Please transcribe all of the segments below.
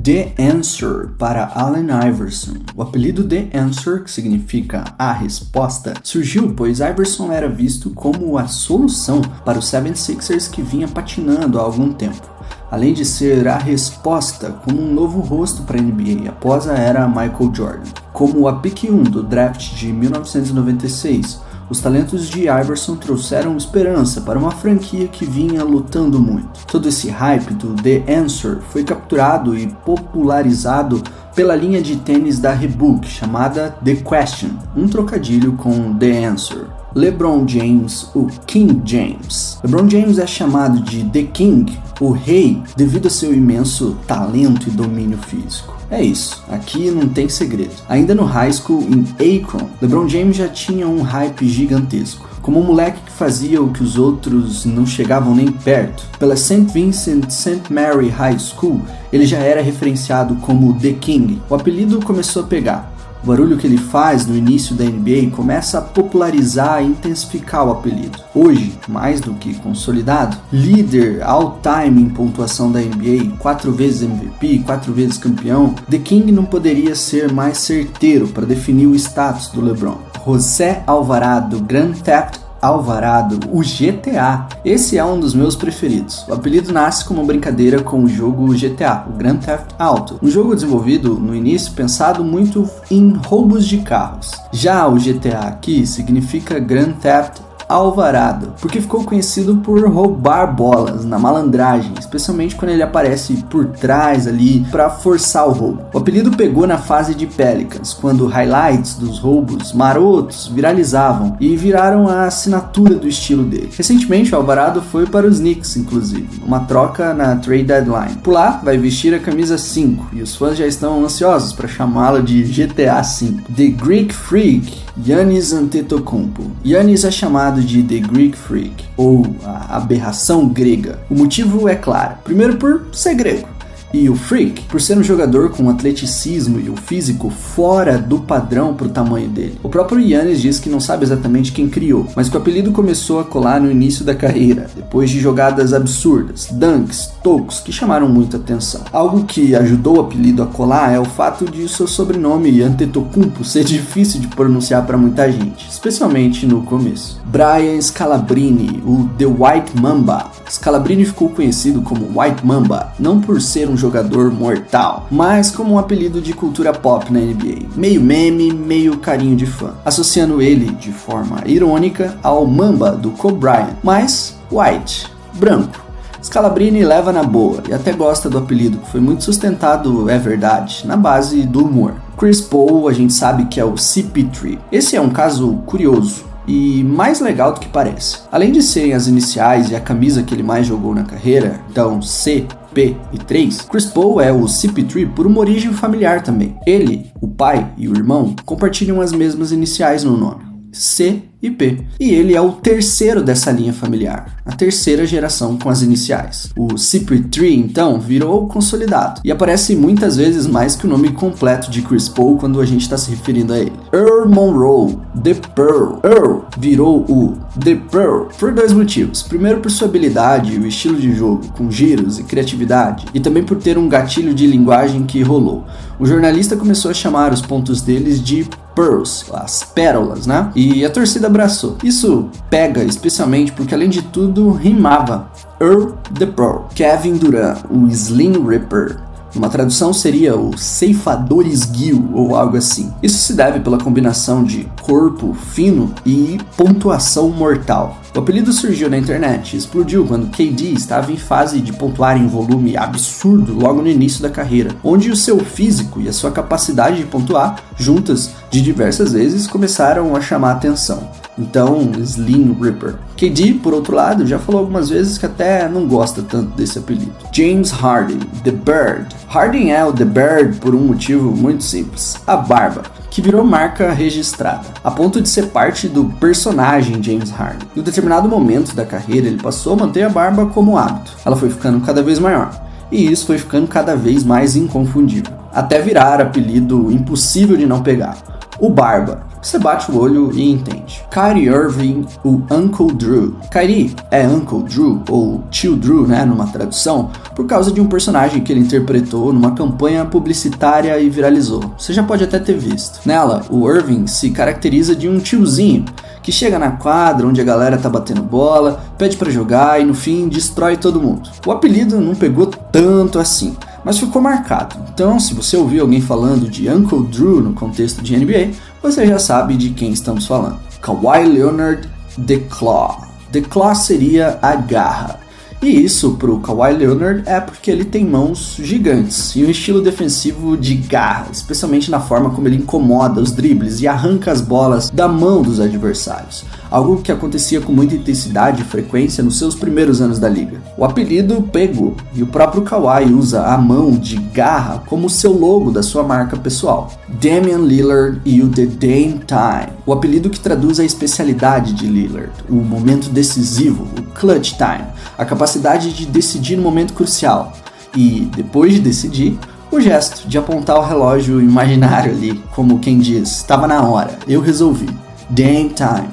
The Answer para Allen Iverson. O apelido The Answer, que significa a resposta, surgiu pois Iverson era visto como a solução para o 76ers que vinha patinando há algum tempo. Além de ser a resposta como um novo rosto para a NBA após a era Michael Jordan. Como a pick 1 do draft de 1996, os talentos de Iverson trouxeram esperança para uma franquia que vinha lutando muito. Todo esse hype do The Answer foi capturado e popularizado pela linha de tênis da Reebok chamada The Question, um trocadilho com The Answer. LeBron James, o King James. LeBron James é chamado de The King, o rei, devido a seu imenso talento e domínio físico. É isso, aqui não tem segredo. Ainda no high school em Akron, LeBron James já tinha um hype gigantesco. Como um moleque que fazia o que os outros não chegavam nem perto. Pela St. Vincent St. Mary High School, ele já era referenciado como The King. O apelido começou a pegar. O barulho que ele faz no início da NBA começa a popularizar e intensificar o apelido. Hoje, mais do que consolidado, líder all-time em pontuação da NBA, 4 vezes MVP, 4 vezes campeão, The King não poderia ser mais certeiro para definir o status do LeBron. José Alvarado, Grand Theft Alvarado, o GTA. Esse é um dos meus preferidos. O apelido nasce como brincadeira com o jogo GTA, o Grand Theft Auto, um jogo desenvolvido no início pensado muito em roubos de carros. Já o GTA aqui significa Grand Theft Alvarado, porque ficou conhecido por roubar bolas na malandragem, especialmente quando ele aparece por trás ali para forçar o roubo. O apelido pegou na fase de Pelicans, quando highlights dos roubos marotos viralizavam e viraram a assinatura do estilo dele. Recentemente o Alvarado foi para os Knicks, inclusive, uma troca na trade deadline. Por lá vai vestir a camisa 5 e os fãs já estão ansiosos para chamá-lo de GTA V. The Greek Freak, Giannis Antetokounmpo. Giannis é chamado de The Greek Freak, ou a aberração grega. O motivo é claro, primeiro por ser grego, e o Freak por ser um jogador com atleticismo e o físico fora do padrão para o tamanho dele. O próprio Giannis diz que não sabe exatamente quem criou, mas que o apelido começou a colar no início da carreira, depois de jogadas absurdas, dunks, tocos, que chamaram muita atenção. Algo que ajudou o apelido a colar é o fato de seu sobrenome Antetokounmpo ser difícil de pronunciar para muita gente, especialmente no começo. Brian Scalabrine, o The White Mamba. Scalabrine ficou conhecido como White Mamba, não por ser um jogador mortal, mas como um apelido de cultura pop na NBA, meio meme, meio carinho de fã, associando ele, de forma irônica, ao Mamba do Kobe Bryant, mas White, branco. Scalabrine leva na boa e até gosta do apelido, que foi muito sustentado, é verdade, na base do humor. Chris Paul a gente sabe que é o CP3. Esse é um caso curioso e mais legal do que parece. Além de serem as iniciais e a camisa que ele mais jogou na carreira, então C, P e 3, Chris Paul é o CP3 por uma origem familiar também. Ele, o pai e o irmão compartilham as mesmas iniciais no nome, C e P. E ele é o terceiro dessa linha familiar, a terceira geração com as iniciais. O CP3, então, virou consolidado e aparece muitas vezes mais que o nome completo de Chris Paul quando a gente está se referindo a ele. Earl Monroe, The Pearl. Earl virou o The Pearl por 2 motivos. Primeiro, por sua habilidade e o estilo de jogo, com giros e criatividade, e também por ter um gatilho de linguagem que rolou. O jornalista começou a chamar os pontos deles de Pearls, as pérolas, né? E a torcida abraçou. Isso pega especialmente porque, além de tudo, rimava. Earl the Pearl. Kevin Durant, o Slim Reaper. Uma tradução seria o ceifador esguio ou algo assim. Isso se deve pela combinação de corpo fino e pontuação mortal. O apelido surgiu na internet e explodiu quando KD estava em fase de pontuar em volume absurdo logo no início da carreira, onde o seu físico e a sua capacidade de pontuar, juntas de diversas vezes, começaram a chamar a atenção. Então, Slim Reaper. KD, por outro lado, já falou algumas vezes que até não gosta tanto desse apelido. James Harden, The Bird. Harden é o The Bird por um motivo muito simples: a barba, que virou marca registrada, a ponto de ser parte do personagem James Harden. Em um determinado momento da carreira, ele passou a manter a barba como hábito. Ela foi ficando cada vez maior, e isso foi ficando cada vez mais inconfundível, até virar apelido impossível de não pegar: o Barba. Você bate o olho e entende. Kyrie Irving, o Uncle Drew. Kyrie é Uncle Drew, ou Tio Drew, né, numa tradução, por causa de um personagem que ele interpretou numa campanha publicitária e viralizou. Você já pode até ter visto. Nela, o Irving se caracteriza de um tiozinho que chega na quadra onde a galera tá batendo bola, pede pra jogar e no fim destrói todo mundo. O apelido não pegou tanto assim, mas ficou marcado. Então, se você ouvir alguém falando de Uncle Drew no contexto de NBA, você já sabe de quem estamos falando. Kawhi Leonard The Claw. The Claw seria a garra. E isso pro Kawhi Leonard é porque ele tem mãos gigantes e um estilo defensivo de garra, especialmente na forma como ele incomoda os dribles e arranca as bolas da mão dos adversários, algo que acontecia com muita intensidade e frequência nos seus primeiros anos da liga. O apelido pegou, e o próprio Kawhi usa a mão de garra como seu logo da sua marca pessoal. Damian Lillard e o The Dame Time, o apelido que traduz a especialidade de Lillard, o momento decisivo, o clutch time, a capacidade de decidir no momento crucial e, depois de decidir, o gesto de apontar o relógio imaginário ali, como quem diz, estava na hora, eu resolvi. Dame Time.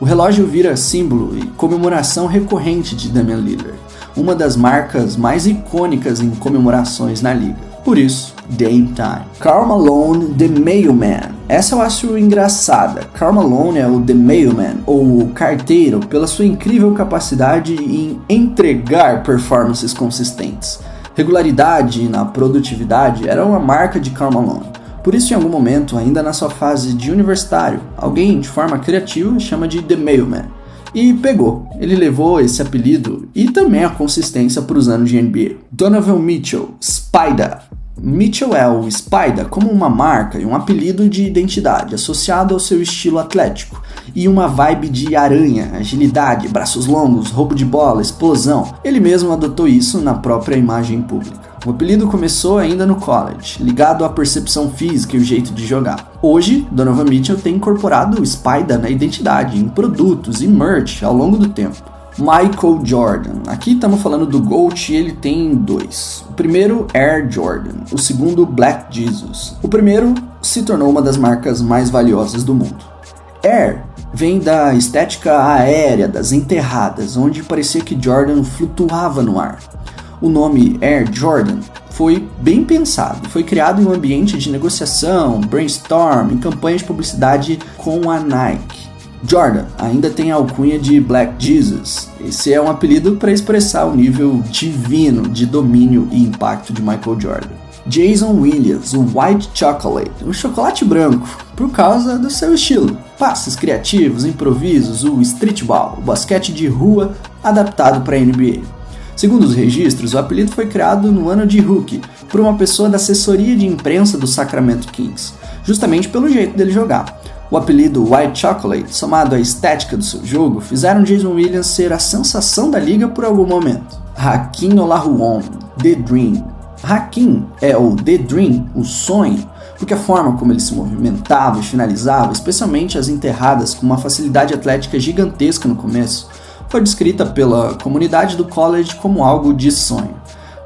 O relógio vira símbolo e comemoração recorrente de Damian Lillard, uma das marcas mais icônicas em comemorações na liga. Por isso, Dame Time. Karl Malone, The Mailman. Essa eu acho engraçada. Karl Malone é o The Mailman, ou o carteiro, pela sua incrível capacidade em entregar performances consistentes. Regularidade na produtividade era uma marca de Karl Malone. Por isso, em algum momento, ainda na sua fase de universitário, alguém de forma criativa chama de The Mailman. E pegou. Ele levou esse apelido e também a consistência para os anos de NBA. Donovan Mitchell, Spider. Mitchell é o Spider como uma marca e um apelido de identidade associado ao seu estilo atlético e uma vibe de aranha, agilidade, braços longos, roubo de bola, explosão. Ele mesmo adotou isso na própria imagem pública. O apelido começou ainda no college, ligado à percepção física e o jeito de jogar. Hoje, Donovan Mitchell tem incorporado o Spider na identidade, em produtos e merch ao longo do tempo. Michael Jordan. Aqui estamos falando do GOAT e ele tem dois. O primeiro, Air Jordan. O segundo, Black Jesus. O primeiro se tornou uma das marcas mais valiosas do mundo. Air vem da estética aérea das enterradas, onde parecia que Jordan flutuava no ar. O nome Air Jordan foi bem pensado, foi criado em um ambiente de negociação, brainstorm, em campanha de publicidade com a Nike. Jordan ainda tem a alcunha de Black Jesus. Esse é um apelido para expressar o nível divino de domínio e impacto de Michael Jordan. Jason Williams, o White Chocolate, o chocolate branco, por causa do seu estilo. Passes criativos, improvisos, o streetball, o basquete de rua adaptado para a NBA. Segundo os registros, o apelido foi criado no ano de rookie por uma pessoa da assessoria de imprensa do Sacramento Kings, justamente pelo jeito dele jogar. O apelido White Chocolate, somado à estética do seu jogo, fizeram Jason Williams ser a sensação da liga por algum momento. Hakeem Olajuwon, The Dream. Hakeem é o The Dream, o sonho, porque a forma como ele se movimentava e finalizava, especialmente as enterradas com uma facilidade atlética gigantesca no começo, foi descrita pela comunidade do college como algo de sonho.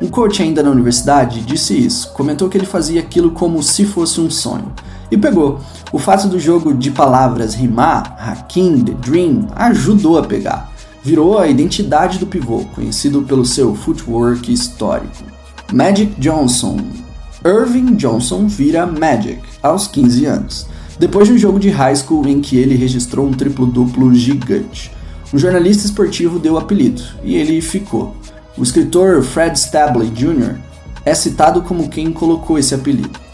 Um coach ainda na universidade disse isso, comentou que ele fazia aquilo como se fosse um sonho. E pegou. O fato do jogo de palavras rimar, Hakeem, The Dream, ajudou a pegar. Virou a identidade do pivô, conhecido pelo seu footwork histórico. Magic Johnson. Irving Johnson vira Magic aos 15 anos, depois de um jogo de high school em que ele registrou um triplo-duplo gigante. Um jornalista esportivo deu o apelido, e ele ficou. O escritor Fred Stabley Jr. é citado como quem colocou esse apelido.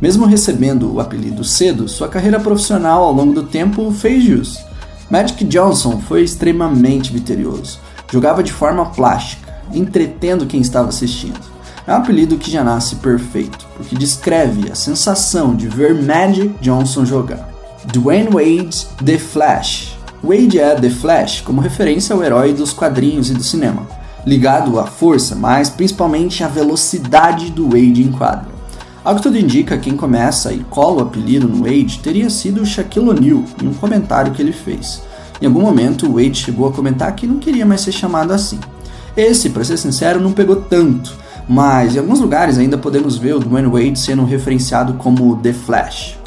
Mesmo recebendo o apelido cedo, sua carreira profissional ao longo do tempo fez jus. Magic Johnson foi extremamente vitorioso, jogava de forma plástica, entretendo quem estava assistindo. É um apelido que já nasce perfeito, porque descreve a sensação de ver Magic Johnson jogar. Dwayne Wade, The Flash. Wade é The Flash como referência ao herói dos quadrinhos e do cinema, ligado à força, mas principalmente à velocidade do Wade em quadra. Ao que tudo indica, quem começa e cola o apelido no Wade teria sido Shaquille O'Neal, em um comentário que ele fez. Em algum momento, o Wade chegou a comentar que não queria mais ser chamado assim. Esse, para ser sincero, não pegou tanto, mas em alguns lugares ainda podemos ver o Dwayne Wade sendo referenciado como The Flash.